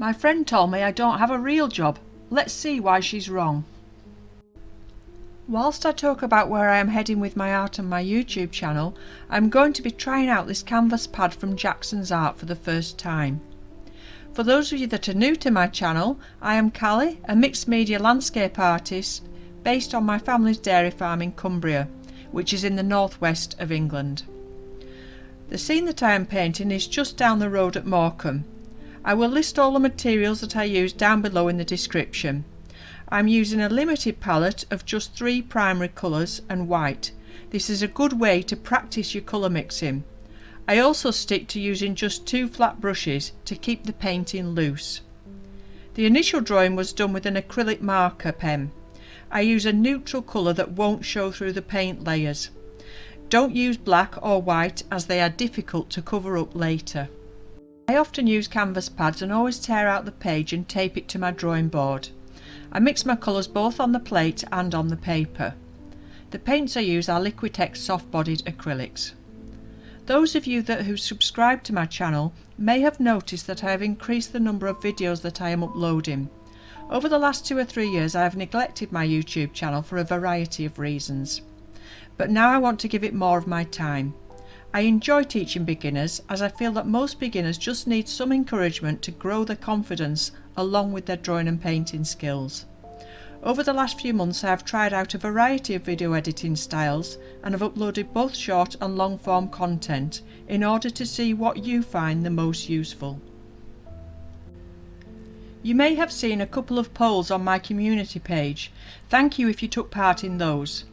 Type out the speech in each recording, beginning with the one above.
My friend told me I don't have a real job. Let's see why she's wrong. Whilst I talk about where I am heading with my art and my YouTube channel, I'm going to be trying out this canvas pad from Jackson's Art for the first time. For those of you that are new to my channel, I am Callie, a mixed media landscape artist based on my family's dairy farm in Cumbria, which is in the northwest of England. The scene that I am painting is just down the road at Morecambe. I will list all the materials that I use down below in the description. I'm using a limited palette of just 3 primary colours and white. This is a good way to practice your colour mixing. I also stick to using just 2 flat brushes to keep the painting loose. The initial drawing was done with an acrylic marker pen. I use a neutral colour that won't show through the paint layers. Don't use black or white as they are difficult to cover up later. I often use canvas pads and always tear out the page and tape it to my drawing board. I mix my colours both on the plate and on the paper. The paints I use are Liquitex soft-bodied acrylics. Those of you who subscribe to my channel may have noticed that I have increased the number of videos that I am uploading. Over the last 2 or 3 years I have neglected my YouTube channel for a variety of reasons. But now I want to give it more of my time. I enjoy teaching beginners as I feel that most beginners just need some encouragement to grow their confidence along with their drawing and painting skills. Over the last few months I have tried out a variety of video editing styles and have uploaded both short and long form content in order to see what you find the most useful. You may have seen a couple of polls on my community page. Thank you if you took part in those.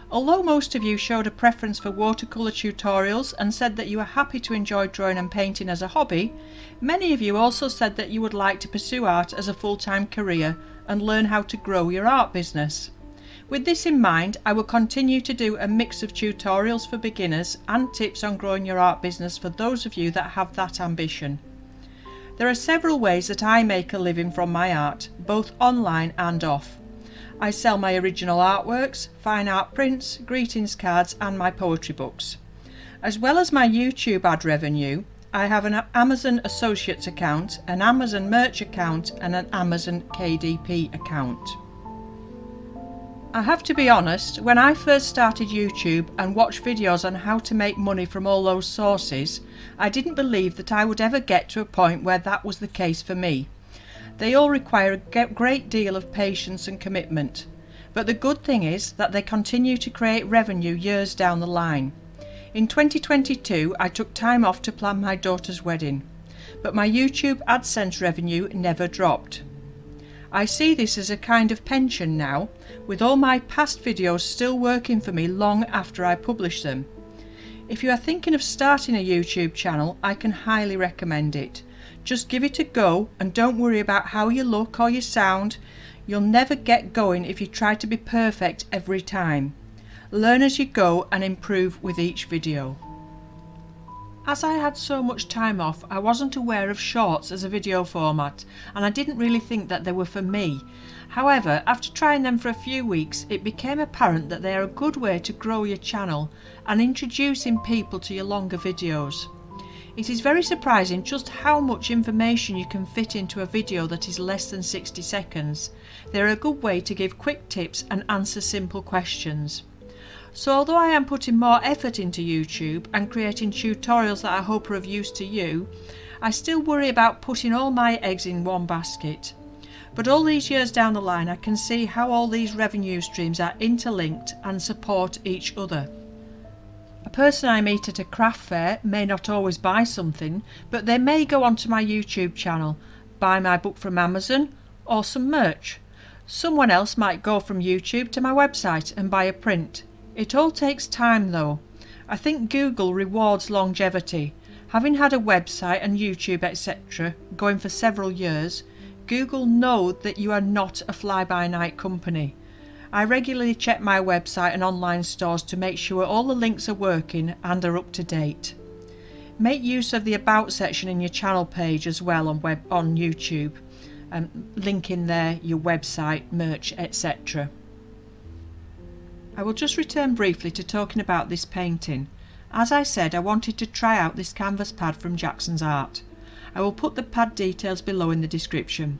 Although most of you showed a preference for watercolour tutorials and said that you are happy to enjoy drawing and painting as a hobby, many of you also said that you would like to pursue art as a full-time career and learn how to grow your art business. With this in mind, I will continue to do a mix of tutorials for beginners and tips on growing your art business for those of you that have that ambition. There are several ways that I make a living from my art, both online and off. I sell my original artworks, fine art prints, greetings cards and my poetry books. As well as my YouTube ad revenue, I have an Amazon Associates account, an Amazon Merch account and an Amazon KDP account. I have to be honest, when I first started YouTube and watched videos on how to make money from all those sources, I didn't believe that I would ever get to a point where that was the case for me. They all require a great deal of patience and commitment, but the good thing is that they continue to create revenue years down the line. In 2022 I took time off to plan my daughter's wedding, but my YouTube AdSense revenue never dropped. I see this as a kind of pension now, with all my past videos still working for me long after I publish them. If you are thinking of starting a YouTube channel, I can highly recommend it. Just give it a go and don't worry about how you look or you sound. You'll never get going if you try to be perfect every time. Learn as you go and improve with each video. As I had so much time off, I wasn't aware of shorts as a video format and I didn't really think that they were for me. However, after trying them for a few weeks, it became apparent that they are a good way to grow your channel and introducing people to your longer videos. It is very surprising just how much information you can fit into a video that is less than 60 seconds. They are a good way to give quick tips and answer simple questions. So although I am putting more effort into YouTube and creating tutorials that I hope are of use to you, I still worry about putting all my eggs in one basket. But all these years down the line I can see how all these revenue streams are interlinked and support each other. A person I meet at a craft fair may not always buy something, but they may go onto my YouTube channel, buy my book from Amazon or some merch. Someone else might go from YouTube to my website and buy a print. It all takes time though. I think Google rewards longevity. Having had a website and YouTube etc. going for several years, Google know that you are not a fly-by-night company. I regularly check my website and online stores to make sure all the links are working and are up to date. Make use of the About section in your channel page as well on YouTube, link in there your website, merch, etc. I will just return briefly to talking about this painting. As I said, I wanted to try out this canvas pad from Jackson's Art. I will put the pad details below in the description.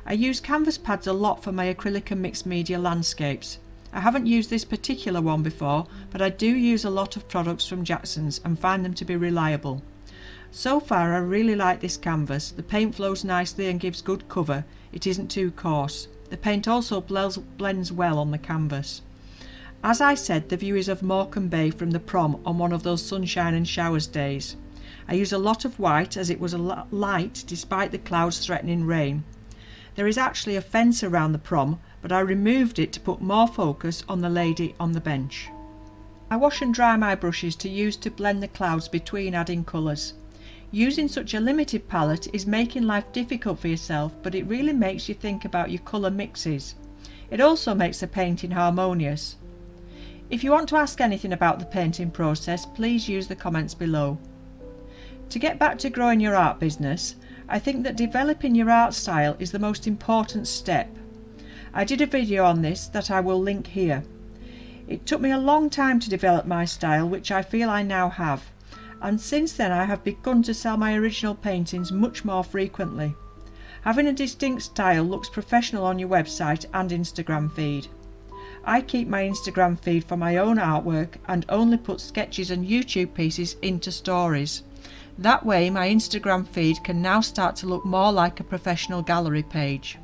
I use canvas pads a lot for my acrylic and mixed media landscapes. I haven't used this particular one before, but I do use a lot of products from Jackson's and find them to be reliable. So far I really like this canvas. The paint flows nicely and gives good cover. It isn't too coarse. The paint also blends well on the canvas. As I said, the view is of Morecambe Bay from the prom on one of those sunshine and showers days. I use a lot of white as it was light despite the clouds threatening rain. There is actually a fence around the prom, but I removed it to put more focus on the lady on the bench. I wash and dry my brushes to use to blend the clouds between adding colours. Using such a limited palette is making life difficult for yourself, but it really makes you think about your colour mixes. It also makes the painting harmonious. If you want to ask anything about the painting process, please use the comments below. To get back to growing your art business, I think that developing your art style is the most important step. I did a video on this that I will link here. It took me a long time to develop my style, which I feel I now have, and since then I have begun to sell my original paintings much more frequently. Having a distinct style looks professional on your website and Instagram feed. I keep my Instagram feed for my own artwork and only put sketches and YouTube pieces into stories. That way my Instagram feed can now start to look more like a professional gallery page.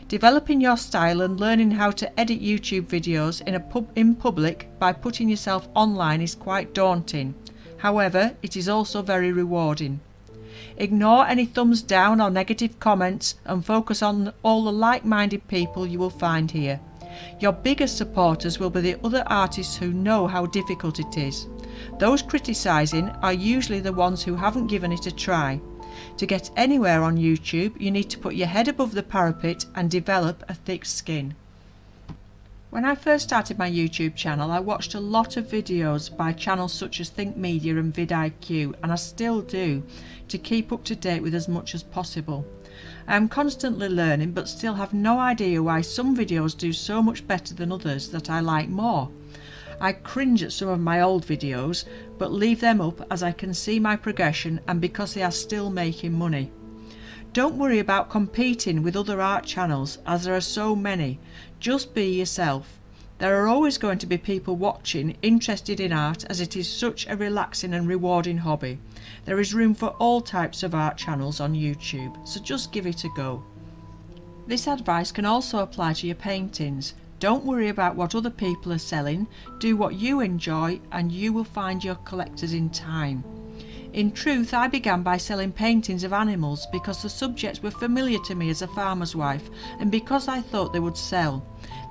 Developing your style and learning how to edit YouTube videos in public by putting yourself online is quite daunting. However, it is also very rewarding. Ignore any thumbs down or negative comments and focus on all the like-minded people you will find here. Your biggest supporters will be the other artists who know how difficult it is. Those criticising are usually the ones who haven't given it a try. To get anywhere on YouTube, you need to put your head above the parapet and develop a thick skin. When I first started my YouTube channel, I watched a lot of videos by channels such as Think Media and vidIQ, and I still do, to keep up to date with as much as possible. I am constantly learning, but still have no idea why some videos do so much better than others that I like more. I cringe at some of my old videos, but leave them up as I can see my progression and because they are still making money. Don't worry about competing with other art channels, as there are so many. Just be yourself. There are always going to be people watching, interested in art, as it is such a relaxing and rewarding hobby. There is room for all types of art channels on YouTube, so just give it a go. This advice can also apply to your paintings. Don't worry about what other people are selling, do what you enjoy and you will find your collectors in time. In truth, I began by selling paintings of animals because the subjects were familiar to me as a farmer's wife and because I thought they would sell.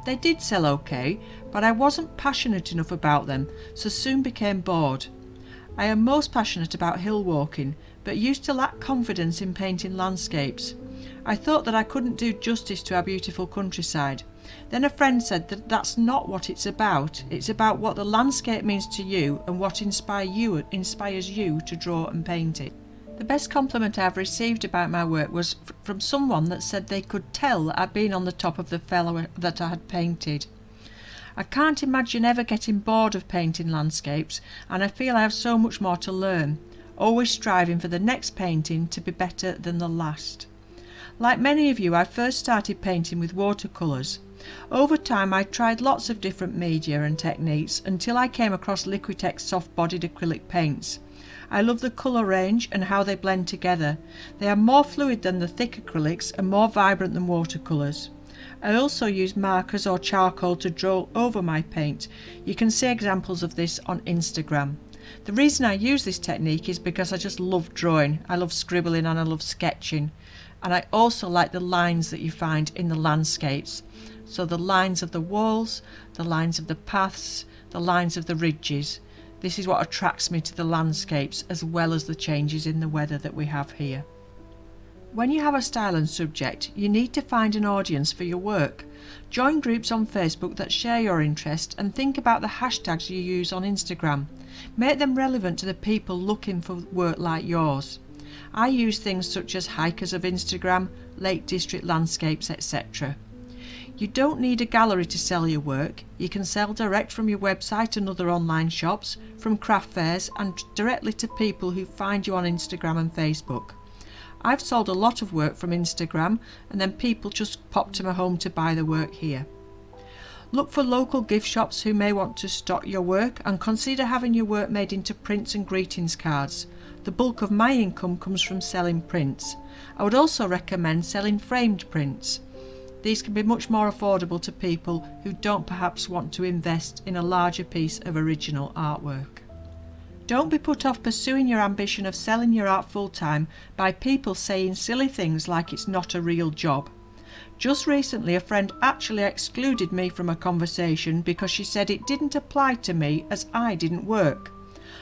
They did sell okay, but I wasn't passionate enough about them, so soon became bored. I am most passionate about hill walking, but used to lack confidence in painting landscapes. I thought that I couldn't do justice to our beautiful countryside. Then a friend said that that's not what it's about what the landscape means to you and what inspires you to draw and paint it. The best compliment I've received about my work was from someone that said they could tell that I'd been on the top of the fellow that I had painted. I can't imagine ever getting bored of painting landscapes, and I feel I have so much more to learn, always striving for the next painting to be better than the last. Like many of you, I first started painting with watercolours. Over time I tried lots of different media and techniques until I came across Liquitex soft-bodied acrylic paints. I love the colour range and how they blend together. They are more fluid than the thick acrylics and more vibrant than watercolours. I also use markers or charcoal to draw over my paint. You can see examples of this on Instagram. The reason I use this technique is because I just love drawing. I love scribbling and I love sketching. And I also like the lines that you find in the landscapes. So the lines of the walls, the lines of the paths, the lines of the ridges. This is what attracts me to the landscapes as well as the changes in the weather that we have here. When you have a style and subject, you need to find an audience for your work. Join groups on Facebook that share your interest and think about the hashtags you use on Instagram. Make them relevant to the people looking for work like yours. I use things such as Hikers of Instagram, Lake District Landscapes, etc. You don't need a gallery to sell your work. You can sell direct from your website and other online shops, from craft fairs and directly to people who find you on Instagram and Facebook. I've sold a lot of work from Instagram, and then people just pop to my home to buy the work here. Look for local gift shops who may want to stock your work, and consider having your work made into prints and greetings cards. The bulk of my income comes from selling prints. I would also recommend selling framed prints. These can be much more affordable to people who don't perhaps want to invest in a larger piece of original artwork. Don't be put off pursuing your ambition of selling your art full-time by people saying silly things like it's not a real job. Just recently, a friend actually excluded me from a conversation because she said it didn't apply to me as I didn't work.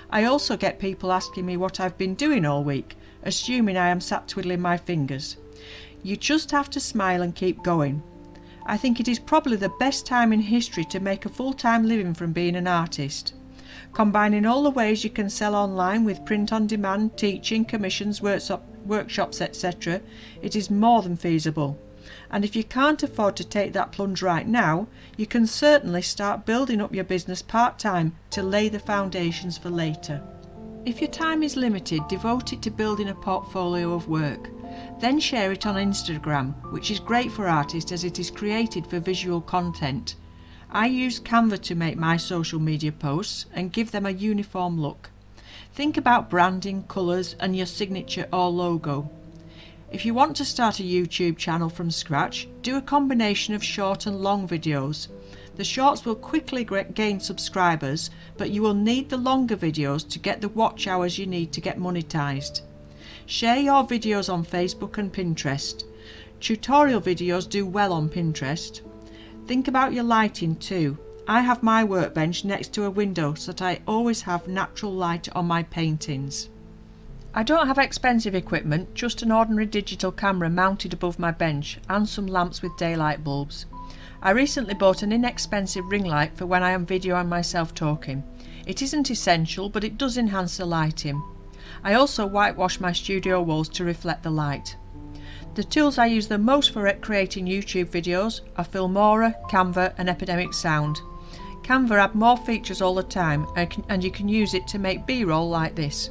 I also get people asking me what I've been doing all week, assuming I am sat twiddling my fingers. You just have to smile and keep going. I think it is probably the best time in history to make a full-time living from being an artist. Combining all the ways you can sell online with print on demand, teaching, commissions, workshops, etc., it is more than feasible. And if you can't afford to take that plunge right now, you can certainly start building up your business part-time to lay the foundations for later. If your time is limited, devote it to building a portfolio of work. Then share it on Instagram, which is great for artists as it is created for visual content. I use Canva to make my social media posts and give them a uniform look. Think about branding, colours and your signature or logo. If you want to start a YouTube channel from scratch, do a combination of short and long videos. The shorts will quickly gain subscribers, but you will need the longer videos to get the watch hours you need to get monetized. Share your videos on Facebook and Pinterest. Tutorial videos do well on Pinterest. Think about your lighting too. I have my workbench next to a window so that I always have natural light on my paintings. I don't have expensive equipment, just an ordinary digital camera mounted above my bench and some lamps with daylight bulbs. I recently bought an inexpensive ring light for when I am videoing myself talking. It isn't essential, but it does enhance the lighting. I also whitewash my studio walls to reflect the light. The tools I use the most for creating YouTube videos are Filmora, Canva and Epidemic Sound. Canva adds more features all the time and you can use it to make B-roll like this.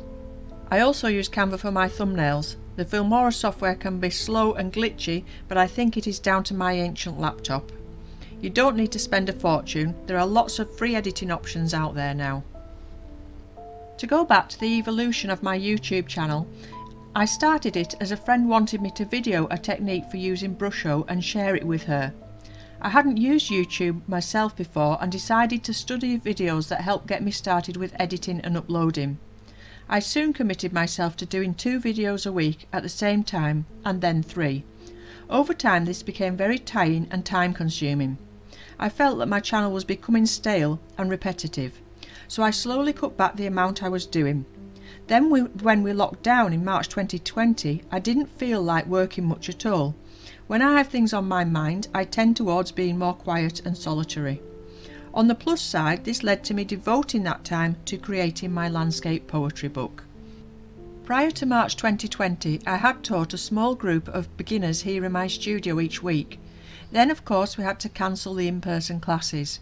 I also use Canva for my thumbnails. The Filmora software can be slow and glitchy, but I think it is down to my ancient laptop. You don't need to spend a fortune, there are lots of free editing options out there now. To go back to the evolution of my YouTube channel, I started it as a friend wanted me to video a technique for using Brusho and share it with her. I hadn't used YouTube myself before and decided to study videos that helped get me started with editing and uploading. I soon committed myself to doing 2 videos a week at the same time and then 3. Over time this became very tiring and time consuming. I felt that my channel was becoming stale and repetitive, so I slowly cut back the amount I was doing. Then when we locked down in March 2020, I didn't feel like working much at all. When I have things on my mind, I tend towards being more quiet and solitary. On the plus side, this led to me devoting that time to creating my landscape poetry book. Prior to March 2020, I had taught a small group of beginners here in my studio each week. Then of course we had to cancel the in-person classes.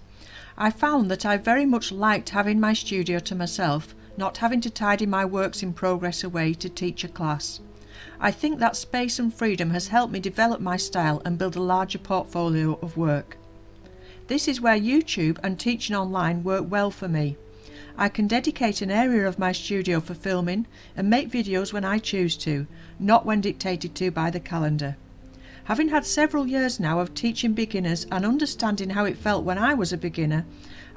I found that I very much liked having my studio to myself, not having to tidy my works in progress away to teach a class. I think that space and freedom has helped me develop my style and build a larger portfolio of work. This is where YouTube and teaching online work well for me. I can dedicate an area of my studio for filming and make videos when I choose to, not when dictated to by the calendar. Having had several years now of teaching beginners and understanding how it felt when I was a beginner,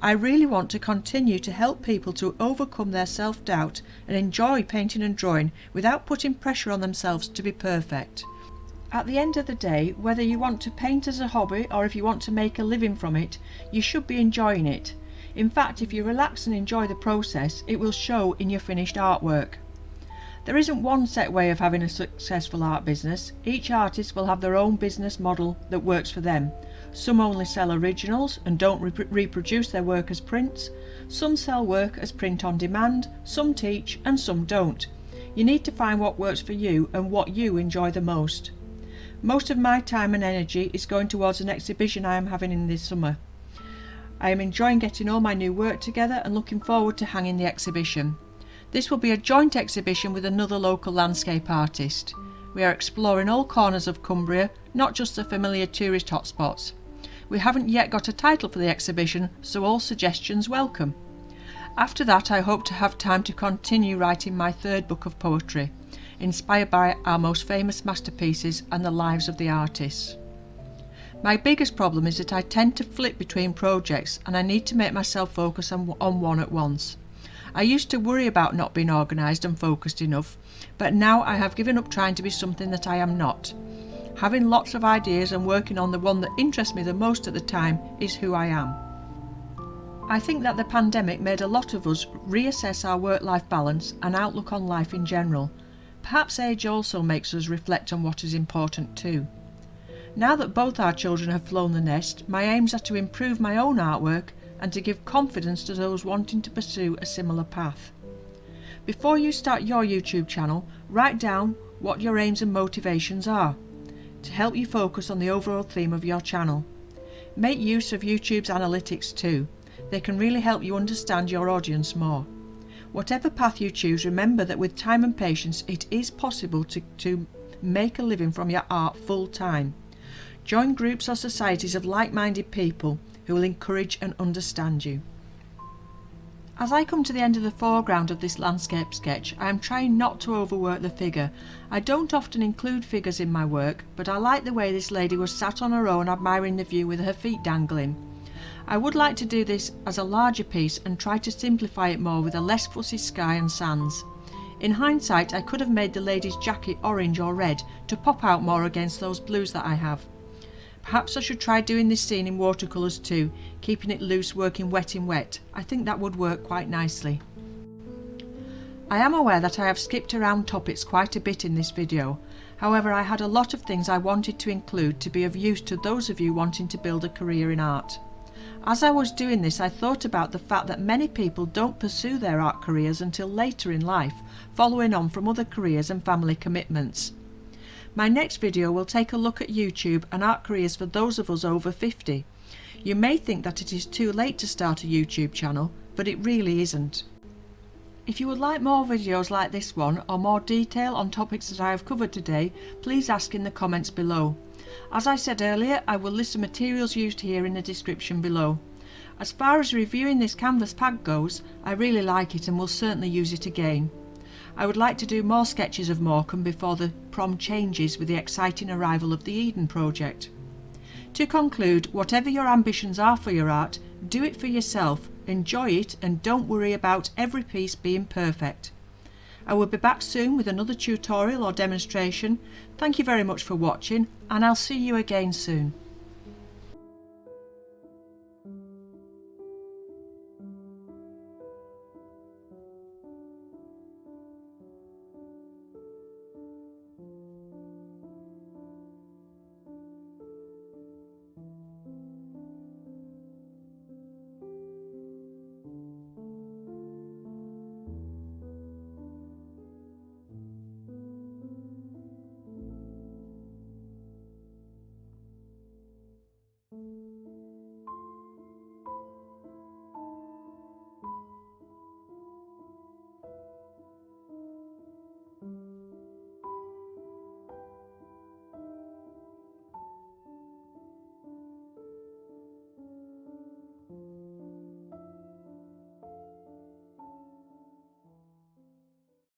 I really want to continue to help people to overcome their self-doubt and enjoy painting and drawing without putting pressure on themselves to be perfect. At the end of the day, whether you want to paint as a hobby or if you want to make a living from it, you should be enjoying it. In fact, if you relax and enjoy the process, it will show in your finished artwork. There isn't one set way of having a successful art business. Each artist will have their own business model that works for them. Some only sell originals and don't reproduce their work as prints. Some sell work as print on demand, some teach and some don't. You need to find what works for you and what you enjoy the most. Most of my time and energy is going towards an exhibition I am having in this summer. I am enjoying getting all my new work together and looking forward to hanging the exhibition. This will be a joint exhibition with another local landscape artist. We are exploring all corners of Cumbria, not just the familiar tourist hotspots. We haven't yet got a title for the exhibition, so all suggestions welcome. After that, I hope to have time to continue writing my third book of poetry, inspired by our most famous masterpieces and the lives of the artists. My biggest problem is that I tend to flip between projects and I need to make myself focus on one at once. I used to worry about not being organised and focused enough, but now I have given up trying to be something that I am not. Having lots of ideas and working on the one that interests me the most at the time is who I am. I think that the pandemic made a lot of us reassess our work-life balance and outlook on life in general. Perhaps age also makes us reflect on what is important too. Now that both our children have flown the nest, my aims are to improve my own artwork and to give confidence to those wanting to pursue a similar path. Before you start your YouTube channel, write down what your aims and motivations are, to help you focus on the overall theme of your channel. Make use of YouTube's analytics too. They can really help you understand your audience more. Whatever path you choose, remember that with time and patience it is possible to make a living from your art full time. Join groups or societies of like-minded people who will encourage and understand you. As I come to the end of the foreground of this landscape sketch, I am trying not to overwork the figure. I don't often include figures in my work, but I like the way this lady was sat on her own admiring the view with her feet dangling. I would like to do this as a larger piece and try to simplify it more with a less fussy sky and sands. In hindsight, I could have made the lady's jacket orange or red to pop out more against those blues that I have. Perhaps I should try doing this scene in watercolours too, keeping it loose, working wet in wet. I think that would work quite nicely. I am aware that I have skipped around topics quite a bit in this video. However, I had a lot of things I wanted to include to be of use to those of you wanting to build a career in art. As I was doing this, I thought about the fact that many people don't pursue their art careers until later in life, following on from other careers and family commitments. My next video will take a look at YouTube and art careers for those of us over 50. You may think that it is too late to start a YouTube channel, but it really isn't. If you would like more videos like this one or more detail on topics that I have covered today, please ask in the comments below. As I said earlier, I will list the materials used here in the description below. As far as reviewing this canvas pad goes, I really like it and will certainly use it again. I would like to do more sketches of Morecambe before the prom changes with the exciting arrival of the Eden project. To conclude, whatever your ambitions are for your art, do it for yourself, enjoy it and don't worry about every piece being perfect. I will be back soon with another tutorial or demonstration. Thank you very much for watching and I'll see you again soon.